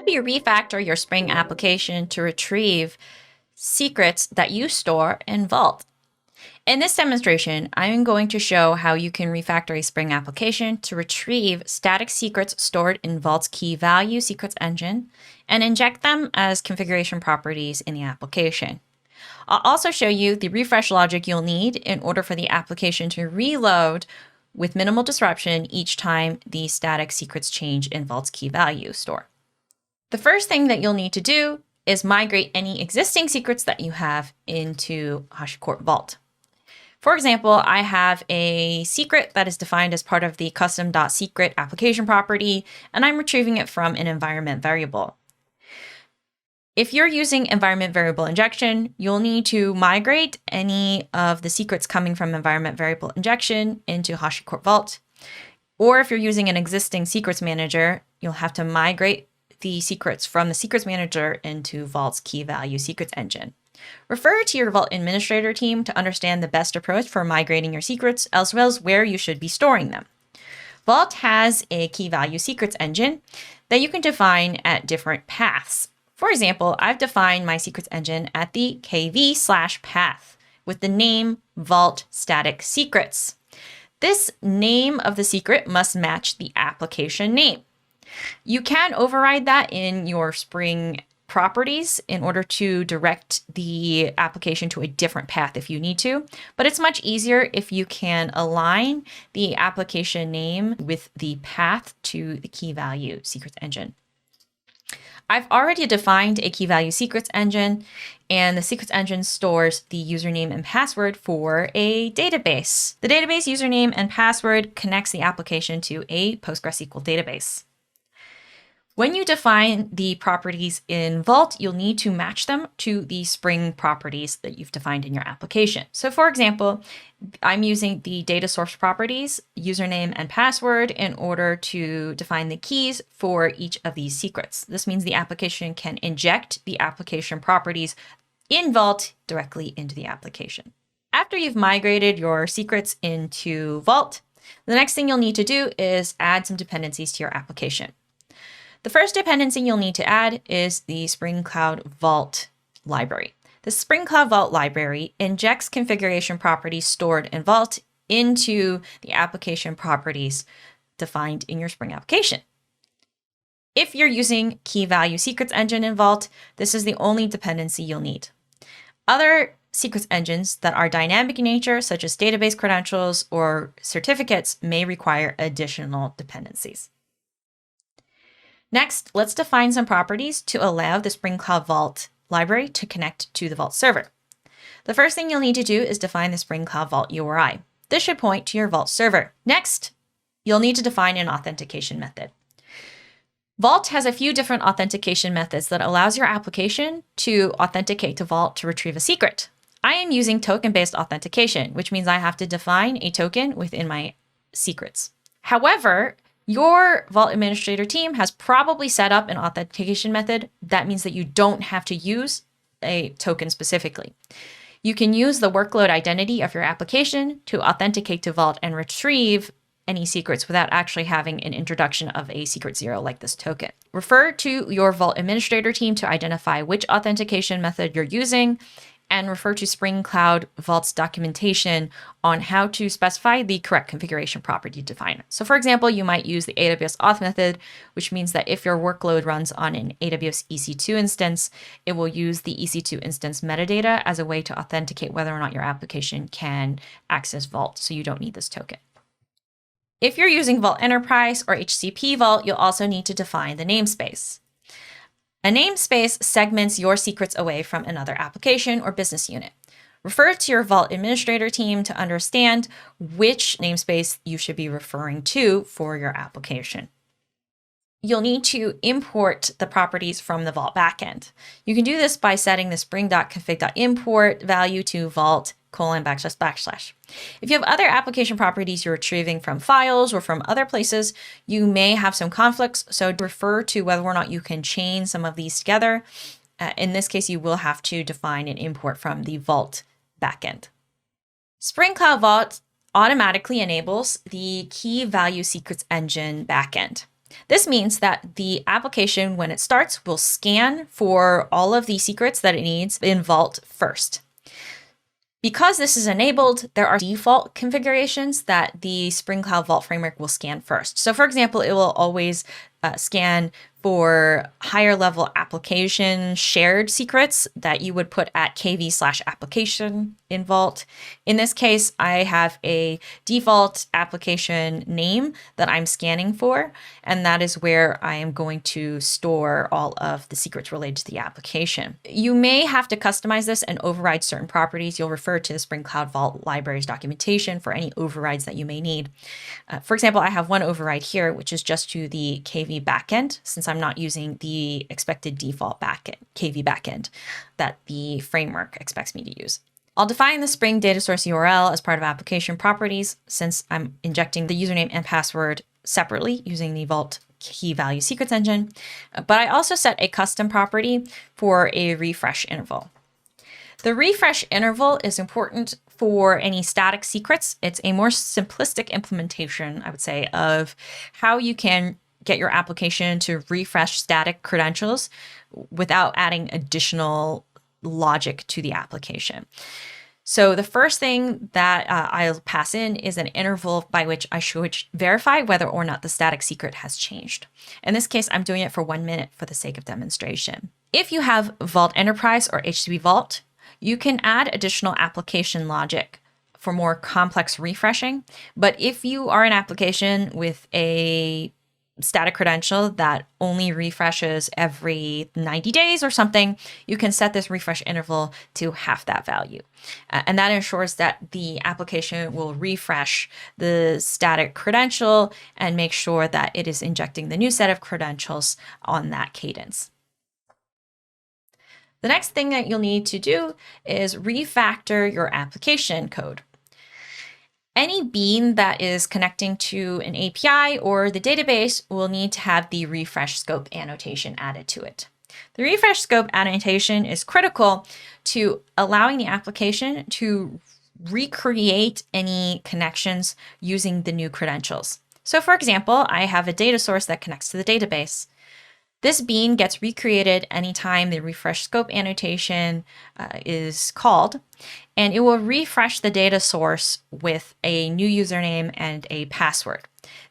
do you refactor your Spring application to retrieve secrets that you store in Vault? In this demonstration, I'm going to show how you can refactor a Spring application to retrieve static secrets stored in Vault's key value secrets engine and inject them as configuration properties in the application. I'll also show you the refresh logic you'll need in order for the application to reload with minimal disruption each time the static secrets change in Vault's key value store. The first thing that you'll need to do is migrate any existing secrets that you have into HashiCorp Vault. For example, I have a secret that is defined as part of the custom.secret application property, and I'm retrieving it from an environment variable. If you're using environment variable injection, you'll need to migrate any of the secrets coming from environment variable injection into HashiCorp Vault. Or if you're using an existing secrets manager, you'll have to migrate the secrets from the secrets manager into Vault's key value secrets engine. Refer to your Vault administrator team to understand the best approach for migrating your secrets, as well as where you should be storing them. Vault has a key value secrets engine that you can define at different paths. For example, I've defined my secrets engine at the kv/path with the name Vault Static Secrets. This name of the secret must match the application name. You can override that in your Spring properties in order to direct the application to a different path if you need to, but it's much easier if you can align the application name with the path to the key value secrets engine. I've already defined a key value secrets engine, and the secrets engine stores the username and password for a database. The database username and password connects the application to a PostgreSQL database. When you define the properties in Vault, you'll need to match them to the Spring properties that you've defined in your application. So for example, I'm using the data source properties, username and password, in order to define the keys for each of these secrets. This means the application can inject the application properties in Vault directly into the application. After you've migrated your secrets into Vault, the next thing you'll need to do is add some dependencies to your application. The first dependency you'll need to add is the Spring Cloud Vault library. The Spring Cloud Vault library injects configuration properties stored in Vault into the application properties defined in your Spring application. If you're using key value secrets engine in Vault, this is the only dependency you'll need. Other secrets engines that are dynamic in nature, such as database credentials or certificates, may require additional dependencies. Next, let's define some properties to allow the Spring Cloud Vault library to connect to the Vault server. The first thing you'll need to do is define the Spring Cloud Vault URI. This should point to your Vault server. Next, you'll need to define an authentication method. Vault has a few different authentication methods that allows your application to authenticate to Vault to retrieve a secret. I am using token-based authentication, which means I have to define a token within my secrets. However, your Vault administrator team has probably set up an authentication method. That means that you don't have to use a token specifically. You can use the workload identity of your application to authenticate to Vault and retrieve any secrets without actually having an introduction of a secret zero like this token. Refer to your Vault administrator team to identify which authentication method you're using, and refer to Spring Cloud Vault's documentation on how to specify the correct configuration property definer. So for example, you might use the AWS auth method, which means that if your workload runs on an AWS EC2 instance, it will use the EC2 instance metadata as a way to authenticate whether or not your application can access Vault, so you don't need this token. If you're using Vault Enterprise or HCP Vault, you'll also need to define the namespace. A namespace segments your secrets away from another application or business unit. Refer to your Vault administrator team to understand which namespace you should be referring to for your application. You'll need to import the properties from the Vault backend. You can do this by setting the spring.config.import value to Vault //. If you have other application properties you're retrieving from files or from other places, you may have some conflicts, so refer to whether or not you can chain some of these together. In this case, you will have to define an import from the Vault backend. Spring Cloud Vault automatically enables the key value secrets engine backend. This means that the application, when it starts, will scan for all of the secrets that it needs in Vault first. Because this is enabled, there are default configurations that the Spring Cloud Vault framework will scan first. So for example, it will always scan for higher level application shared secrets that you would put at kv/application in Vault. In this case, I have a default application name that I'm scanning for, and that is where I am going to store all of the secrets related to the application. You may have to customize this and override certain properties. You'll refer to the Spring Cloud Vault library's documentation for any overrides that you may need. For example, I have one override here, which is just to the KV backend, since I'm not using the expected default backend, KV backend that the framework expects me to use. I'll define the Spring data source URL as part of application properties, since I'm injecting the username and password separately using the Vault key value secrets engine. But I also set a custom property for a refresh interval. The refresh interval is important for any static secrets. It's a more simplistic implementation, I would say, of how you can get your application to refresh static credentials without adding additional logic to the application. So the first thing that I'll pass in is an interval by which I should verify whether or not the static secret has changed. In this case, I'm doing it for 1 minute for the sake of demonstration. If you have Vault Enterprise or HTTP Vault, you can add additional application logic for more complex refreshing. But if you are an application with a static credential that only refreshes every 90 days or something, you can set this refresh interval to half that value. And that ensures that the application will refresh the static credential and make sure that it is injecting the new set of credentials on that cadence. The next thing that you'll need to do is refactor your application code. Any bean that is connecting to an API or the database will need to have the refresh scope annotation added to it. The refresh scope annotation is critical to allowing the application to recreate any connections using the new credentials. So for example, I have a data source that connects to the database. This bean gets recreated anytime the refresh scope annotation is called, and it will refresh the data source with a new username and a password.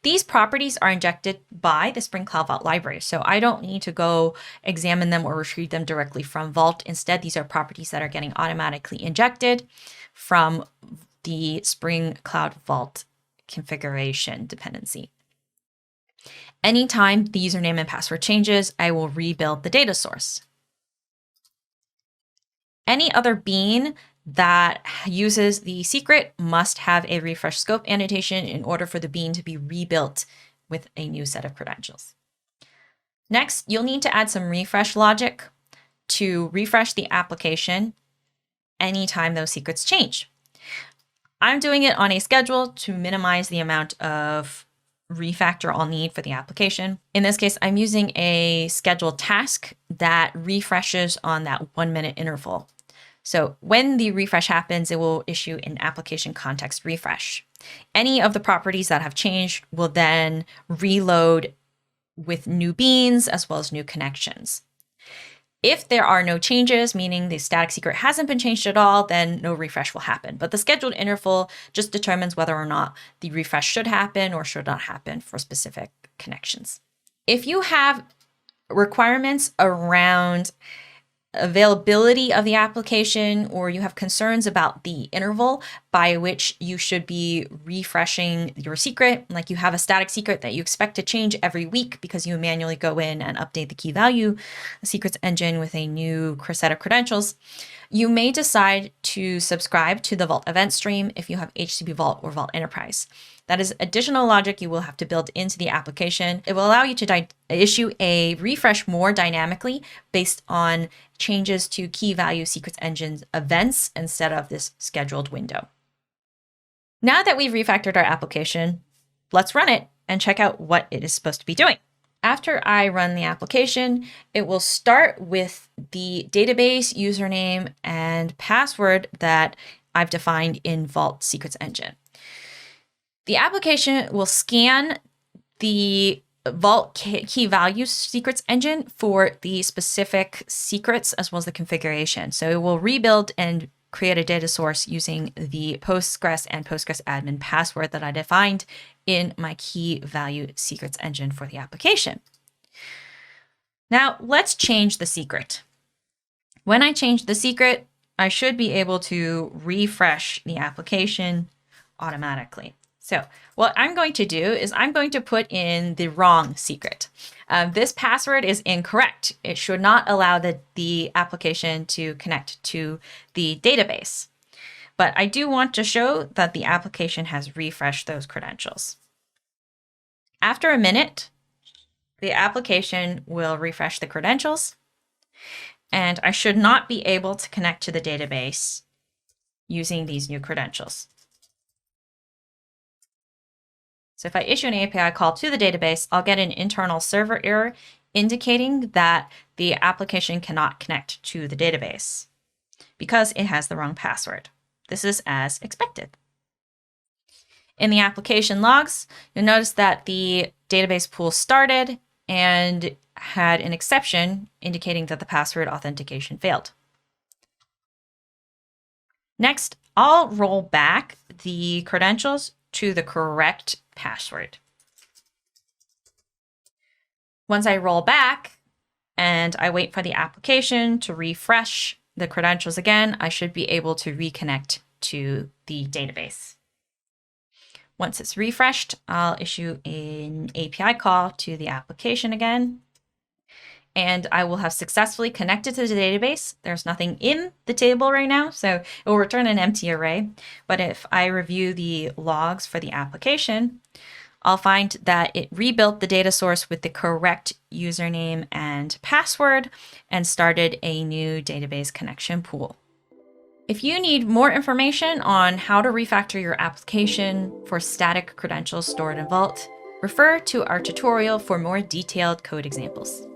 These properties are injected by the Spring Cloud Vault library, so I don't need to go examine them or retrieve them directly from Vault. Instead, these are properties that are getting automatically injected from the Spring Cloud Vault configuration dependency. Anytime the username and password changes, I will rebuild the data source. Any other bean that uses the secret must have a refresh scope annotation in order for the bean to be rebuilt with a new set of credentials. Next, you'll need to add some refresh logic to refresh the application anytime those secrets change. I'm doing it on a schedule to minimize the amount of refactor I'll need for the application. In this case, I'm using a scheduled task that refreshes on that 1 minute interval. So when the refresh happens, it will issue an application context refresh. Any of the properties that have changed will then reload with new beans as well as new connections. If there are no changes, meaning the static secret hasn't been changed at all, then no refresh will happen. But the scheduled interval just determines whether or not the refresh should happen or should not happen for specific connections. If you have requirements around availability of the application, or you have concerns about the interval by which you should be refreshing your secret, like you have a static secret that you expect to change every week because you manually go in and update the key value secrets engine with a new set of credentials, you may decide to subscribe to the Vault event stream if you have HTTP Vault or Vault Enterprise. That is additional logic you will have to build into the application. It will allow you to issue a refresh more dynamically based on changes to key value secrets engine events instead of this scheduled window. Now that we've refactored our application, let's run it and check out what it is supposed to be doing. After I run the application, it will start with the database username and password that I've defined in Vault Secrets Engine. The application will scan the Vault key value secrets engine for the specific secrets as well as the configuration. So it will rebuild and create a data source using the Postgres and Postgres admin password that I defined in my key value secrets engine for the application. Now let's change the secret. When I change the secret, I should be able to refresh the application automatically. So what I'm going to do is I'm going to put in the wrong secret. This password is incorrect. It should not allow the application to connect to the database. But I do want to show that the application has refreshed those credentials. After a minute, the application will refresh the credentials, and I should not be able to connect to the database using these new credentials. So if I issue an API call to the database, I'll get an internal server error indicating that the application cannot connect to the database because it has the wrong password. This is as expected. In the application logs, you'll notice that the database pool started and had an exception indicating that the password authentication failed. Next, I'll roll back the credentials to the correct password. Once I roll back and I wait for the application to refresh the credentials again, I should be able to reconnect to the database. Once it's refreshed, I'll issue an API call to the application again, and I will have successfully connected to the database. There's nothing in the table right now, so it will return an empty array. But if I review the logs for the application, I'll find that it rebuilt the data source with the correct username and password and started a new database connection pool. If you need more information on how to refactor your application for static credentials stored in Vault, refer to our tutorial for more detailed code examples.